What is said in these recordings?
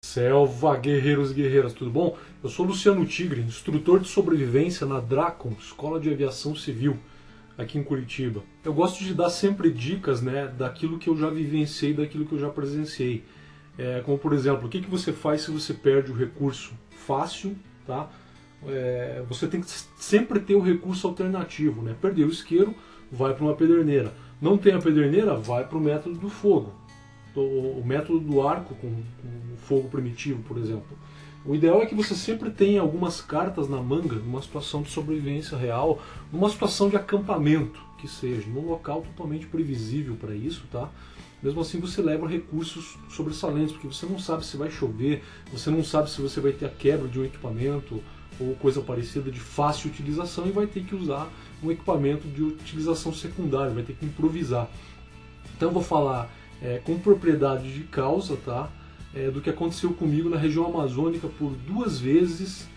Selva, guerreiros e guerreiras, tudo bom? Eu sou Luciano Tigre, instrutor de sobrevivência na Dracon, Escola de Aviação Civil, aqui em Curitiba. Eu gosto de dar sempre dicas, daquilo que eu já vivenciei, daquilo que eu já presenciei. Como, por exemplo, o que você faz se você perde o recurso fácil, tá? Você tem que sempre ter o recurso alternativo, né? Perdeu o isqueiro, vai para uma pederneira. Não tem a pederneira, vai para o método do fogo. O método do arco com fogo primitivo, por exemplo. O ideal é que você sempre tenha algumas cartas na manga numa situação de sobrevivência real, numa situação de acampamento, que seja, num local totalmente previsível para isso, tá? Mesmo assim você leva recursos sobressalentes, porque você não sabe se vai chover, você não sabe se você vai ter a quebra de um equipamento ou coisa parecida de fácil utilização e vai ter que usar um equipamento de utilização secundária, vai ter que improvisar. Então eu vou falar com propriedade de causa, tá? Do que aconteceu comigo na região amazônica por 2 vezes,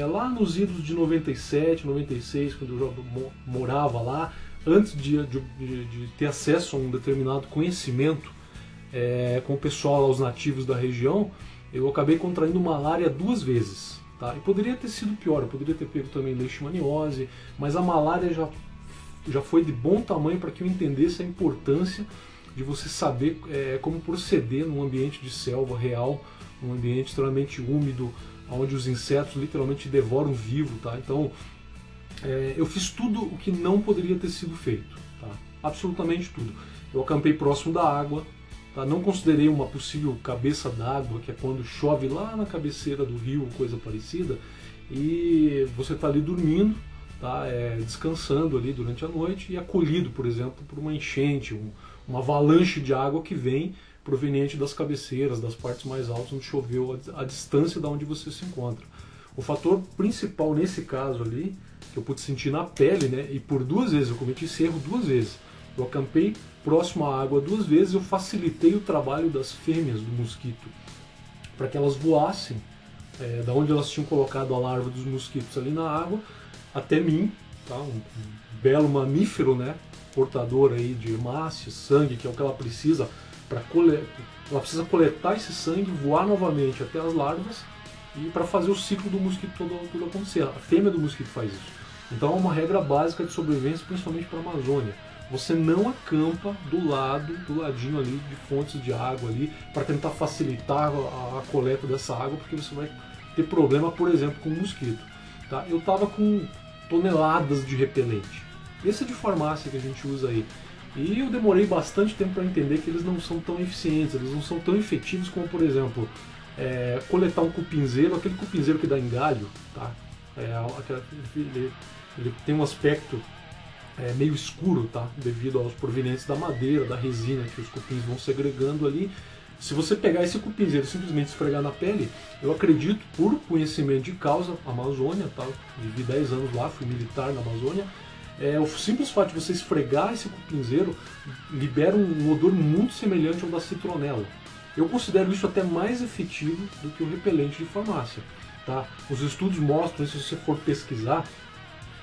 lá nos idos de 97, 96, quando eu já morava lá, antes de ter acesso a um determinado conhecimento com o pessoal, os nativos da região, eu acabei contraindo malária 2 vezes. Tá? E poderia ter sido pior, eu poderia ter pego também leishmaniose, mas a malária já foi de bom tamanho para que eu entendesse a importância de você saber como proceder num ambiente de selva real, num ambiente extremamente úmido, onde os insetos literalmente devoram vivo, tá? Então, eu fiz tudo o que não poderia ter sido feito, tá? Absolutamente tudo. Eu acampei próximo da água, tá? Não considerei uma possível cabeça d'água, que é quando chove lá na cabeceira do rio, coisa parecida, e você está ali dormindo, tá? Descansando ali durante a noite e acolhido, por exemplo, por uma enchente, uma avalanche de água que vem proveniente das cabeceiras, das partes mais altas onde choveu, a distância da onde você se encontra. O fator principal nesse caso ali, que eu pude sentir na pele, né, e por 2 vezes, eu cometi esse erro 2 vezes. Eu acampei próximo à água 2 vezes, eu facilitei o trabalho das fêmeas do mosquito, para que elas voassem da onde elas tinham colocado a larva dos mosquitos ali na água, até mim, tá? Um belo mamífero, né? Portador aí de hemácia, sangue, que é o que ela precisa para ela precisa coletar esse sangue, voar novamente até as larvas e para fazer o ciclo do mosquito todo acontecer. A fêmea do mosquito faz isso. Então é uma regra básica de sobrevivência, principalmente para a Amazônia. Você não acampa do ladinho ali de fontes de água ali para tentar facilitar a coleta dessa água, porque você vai ter problema, por exemplo, com o mosquito. Tá? Eu estava com toneladas de repelente. Esse é de farmácia que a gente usa aí. E eu demorei bastante tempo para entender que eles não são tão eficientes, eles não são tão efetivos como, por exemplo, coletar um cupinzeiro, aquele cupinzeiro que dá em galho, tá? Ele tem um aspecto meio escuro, tá? Devido aos provenientes da madeira, da resina que os cupins vão segregando ali. Se você pegar esse cupinzeiro e simplesmente esfregar na pele, eu acredito, por conhecimento de causa, Amazônia, tá? Vivi 10 anos lá, fui militar na Amazônia. O simples fato de você esfregar esse cupinzeiro libera um odor muito semelhante ao da citronela. Eu considero isso até mais efetivo do que o repelente de farmácia. Tá? Os estudos mostram, se você for pesquisar,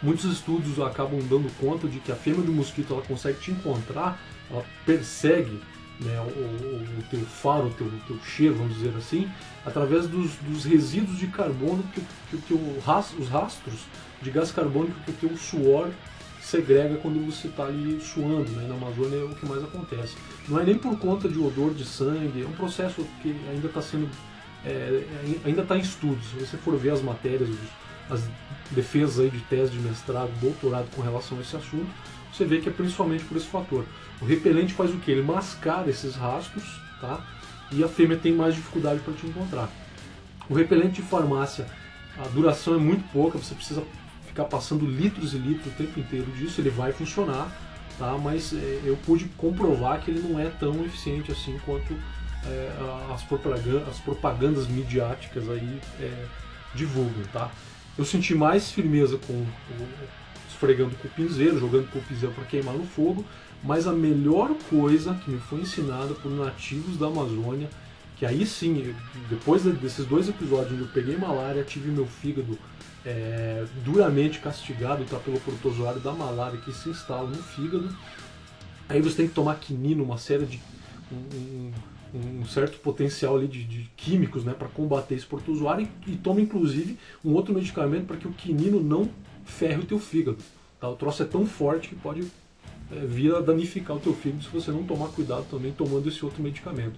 muitos estudos acabam dando conta de que a fêmea do mosquito ela consegue te encontrar, ela persegue, né, o teu faro, o teu cheiro, vamos dizer assim, através dos resíduos de carbono os rastros de gás carbônico que o teu suor segrega quando você está ali suando, né? Na Amazônia é o que mais acontece. Não é nem por conta de odor de sangue, é um processo que ainda está sendo, ainda está em estudos. Se você for ver as matérias, as defesas aí de tese de mestrado, doutorado com relação a esse assunto, você vê que é principalmente por esse fator. O repelente faz o quê? Ele mascara esses rastros, tá? E a fêmea tem mais dificuldade para te encontrar. O repelente de farmácia, a duração é muito pouca, você precisa ficar passando litros e litros o tempo inteiro disso, ele vai funcionar, tá? Mas eu pude comprovar que ele não é tão eficiente assim quanto as propagandas midiáticas aí divulgam, tá? Eu senti mais firmeza esfregando com o cupinzeiro, jogando com o cupinzeiro para queimar no fogo, mas a melhor coisa que me foi ensinada por nativos da Amazônia, que aí sim, depois desses 2 episódios onde eu peguei malária, tive meu fígado duramente castigado, tá, pelo protozoário da malária que se instala no fígado. Aí você tem que tomar quinina, uma série de um certo potencial ali de químicos, né, para combater esse protozoário, e toma inclusive um outro medicamento para que o quinino não ferre o teu fígado. Tá? O troço é tão forte que pode vir a danificar o teu fígado se você não tomar cuidado também tomando esse outro medicamento.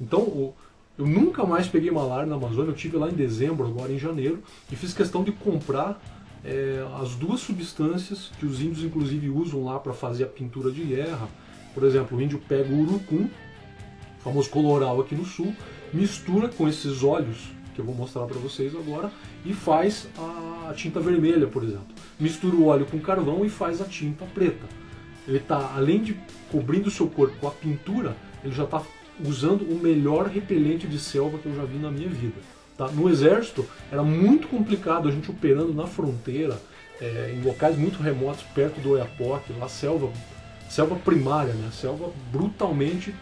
Então, eu nunca mais peguei malária na Amazônia. Eu tive lá em dezembro, agora em janeiro, e fiz questão de comprar as duas substâncias que os índios inclusive usam lá para fazer a pintura de guerra. Por exemplo, o índio pega o urucum, o famoso coloral aqui no sul, mistura com esses óleos que eu vou mostrar para vocês agora e faz a tinta vermelha, por exemplo. Mistura o óleo com carvão e faz a tinta preta. Ele está, além de cobrindo o seu corpo com a pintura, ele já está usando o melhor repelente de selva que eu já vi na minha vida. Tá? No exército era muito complicado a gente operando na fronteira, em locais muito remotos, perto do Oiapoque, lá selva primária, né? Selva brutalmente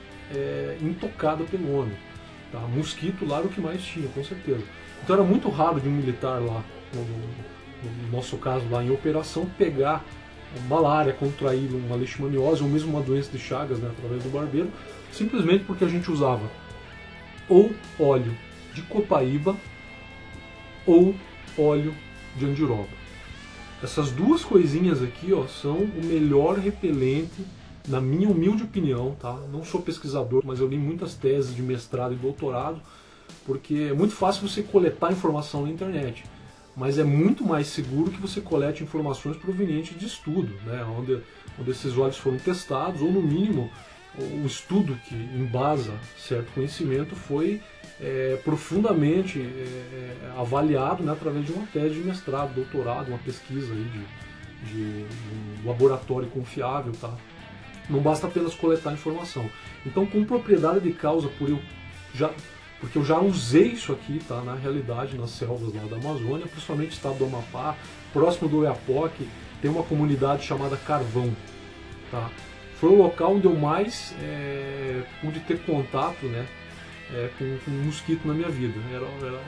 intocada pelo homem. Tá? Mosquito lá era o que mais tinha, com certeza. Então era muito raro de um militar lá, no nosso caso lá em operação, pegar malária, contrair uma leishmaniose ou mesmo uma doença de Chagas, né, através do barbeiro, simplesmente porque a gente usava ou óleo de copaíba ou óleo de andiroba. Essas duas coisinhas aqui, ó, são o melhor repelente, na minha humilde opinião, tá? Não sou pesquisador, mas eu li muitas teses de mestrado e doutorado, porque é muito fácil você coletar informação na internet, mas é muito mais seguro que você colete informações provenientes de estudo, né? onde esses óleos foram testados, ou no mínimo o estudo que embasa certo conhecimento foi profundamente avaliado, né, através de uma tese de mestrado, doutorado, uma pesquisa aí de um laboratório confiável, tá? Não basta apenas coletar informação. Então, com propriedade de causa, porque eu já usei isso aqui, tá, na realidade, nas selvas lá da Amazônia, principalmente no estado do Amapá, próximo do Oiapoque, tem uma comunidade chamada Carvão. Tá? Foi o local onde eu mais pude ter contato, né, com mosquito na minha vida.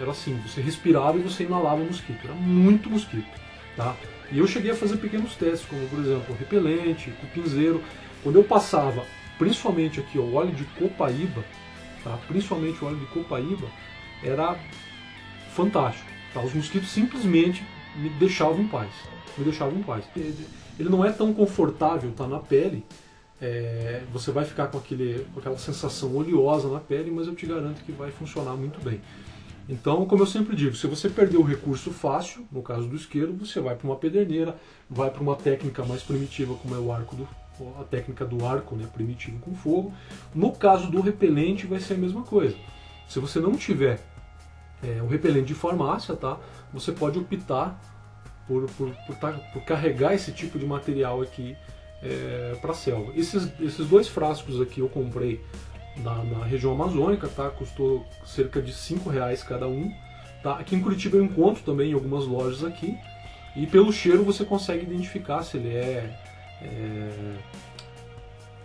Era assim, você respirava e você inalava o mosquito. Era muito mosquito. Tá? E eu cheguei a fazer pequenos testes, como por exemplo repelente, cupinzeiro. Quando eu passava, principalmente aqui, ó, óleo de copaíba, tá? Principalmente o óleo de copaíba, era fantástico. Tá? Os mosquitos simplesmente me deixavam em paz. Ele não é tão confortável, tá, na pele. Você vai ficar com aquela sensação oleosa na pele, mas eu te garanto que vai funcionar muito bem. Então, como eu sempre digo, se você perder o recurso fácil, no caso do isqueiro, você vai para uma pederneira, vai para uma técnica mais primitiva, como é a técnica do arco, né, primitivo com fogo. No caso do repelente, vai ser a mesma coisa. Se você não tiver um repelente de farmácia, tá, você pode optar por carregar esse tipo de material aqui para a selva. Esses dois frascos aqui eu comprei na região amazônica, tá? Custou cerca de R$5 cada um. Tá? Aqui em Curitiba eu encontro também em algumas lojas aqui, e pelo cheiro você consegue identificar se ele é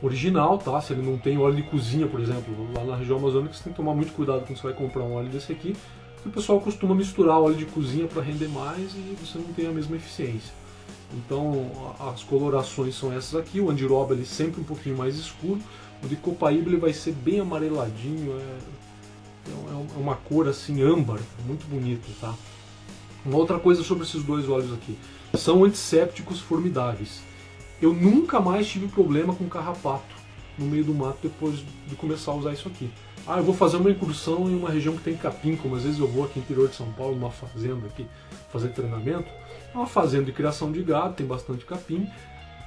original, tá? Se ele não tem óleo de cozinha, por exemplo. Lá na região amazônica você tem que tomar muito cuidado quando você vai comprar um óleo desse aqui, porque o pessoal costuma misturar óleo de cozinha para render mais e você não tem a mesma eficiência. Então as colorações são essas aqui. O andiroba ele sempre um pouquinho mais escuro, o de copaíba ele vai ser bem amareladinho, é uma cor assim âmbar, muito bonito, tá? Uma outra coisa sobre esses dois óleos aqui, são antissépticos formidáveis. Eu nunca mais tive problema com carrapato no meio do mato depois de começar a usar isso aqui. Eu vou fazer uma incursão em uma região que tem capim, como às vezes eu vou aqui no interior de São Paulo, numa fazenda aqui, fazer treinamento. É uma fazenda de criação de gado, tem bastante capim,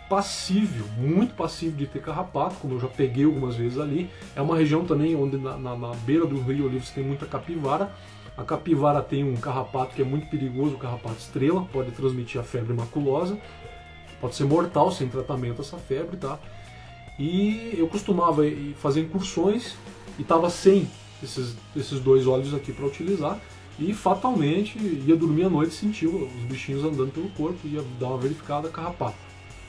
passível, muito passível de ter carrapato, como eu já peguei algumas vezes ali. É uma região também onde na beira do Rio Olivos tem muita capivara. A capivara tem um carrapato que é muito perigoso, o carrapato estrela, pode transmitir a febre maculosa, pode ser mortal sem tratamento essa febre, tá? E eu costumava fazer incursões e estava sem esses dois óleos aqui para utilizar, e fatalmente ia dormir à noite e sentia os bichinhos andando pelo corpo, ia dar uma verificada, carrapato.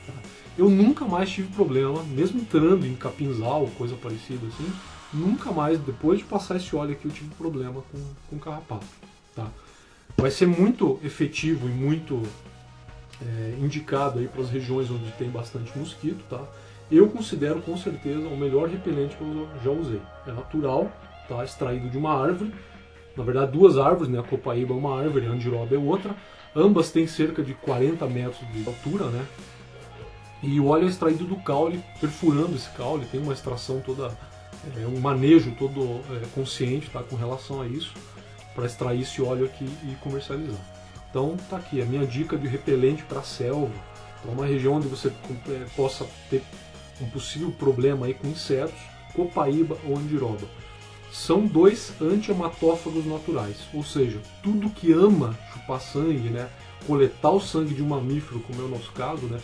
Tá? Eu nunca mais tive problema, mesmo entrando em capinzal, coisa parecida assim, nunca mais, depois de passar esse óleo aqui, eu tive problema com carrapato. Tá? Vai ser muito efetivo e muito indicado aí para as regiões onde tem bastante mosquito, tá? eu considero com certeza o melhor repelente que eu já usei. É natural, tá? Extraído de uma árvore, na verdade 2 árvores, né? A copaíba é uma árvore, a andiroba é outra. Ambas têm cerca de 40 metros de altura, né? E o óleo é extraído do caule, perfurando esse caule, tem uma extração toda, um manejo todo consciente, tá? Com relação a isso, para extrair esse óleo aqui e comercializar. Então tá aqui a minha dica de repelente para a selva, para uma região onde você possa ter um possível problema aí com insetos, copaíba ou andiroba. São 2 anti-hematófagos naturais, ou seja, tudo que ama chupar sangue, né, coletar o sangue de um mamífero, como é o nosso caso, né,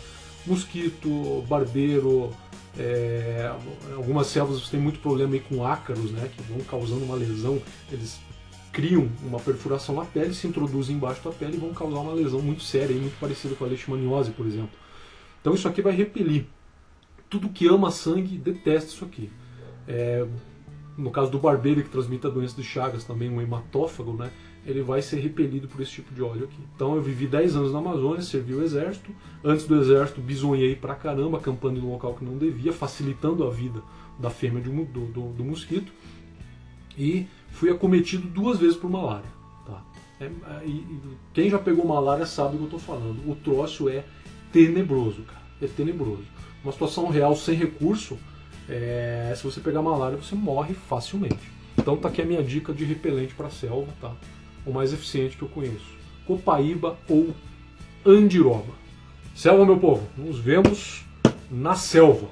mosquito, barbeiro, algumas selvas têm muito problema aí com ácaros, né, que vão causando uma lesão, eles criam uma perfuração na pele, se introduzem embaixo da pele e vão causar uma lesão muito séria, muito parecida com a leishmaniose, por exemplo. Então isso aqui vai repelir. Tudo que ama sangue detesta isso aqui. No caso do barbeiro, que transmite a doença de Chagas, também um hematófago, né, ele vai ser repelido por esse tipo de óleo aqui. Então eu vivi 10 anos na Amazônia, servi o exército. Antes do exército, bisonhei pra caramba, acampando em um local que não devia, facilitando a vida da fêmea do mosquito. E fui acometido 2 vezes por malária. Tá? Quem já pegou malária sabe o que eu estou falando. O troço é tenebroso, cara. É tenebroso. Uma situação real sem recurso, se você pegar malária, você morre facilmente. Então tá aqui a minha dica de repelente para a selva, tá? O mais eficiente que eu conheço. Copaíba ou andiroba. Selva, meu povo, nos vemos na selva.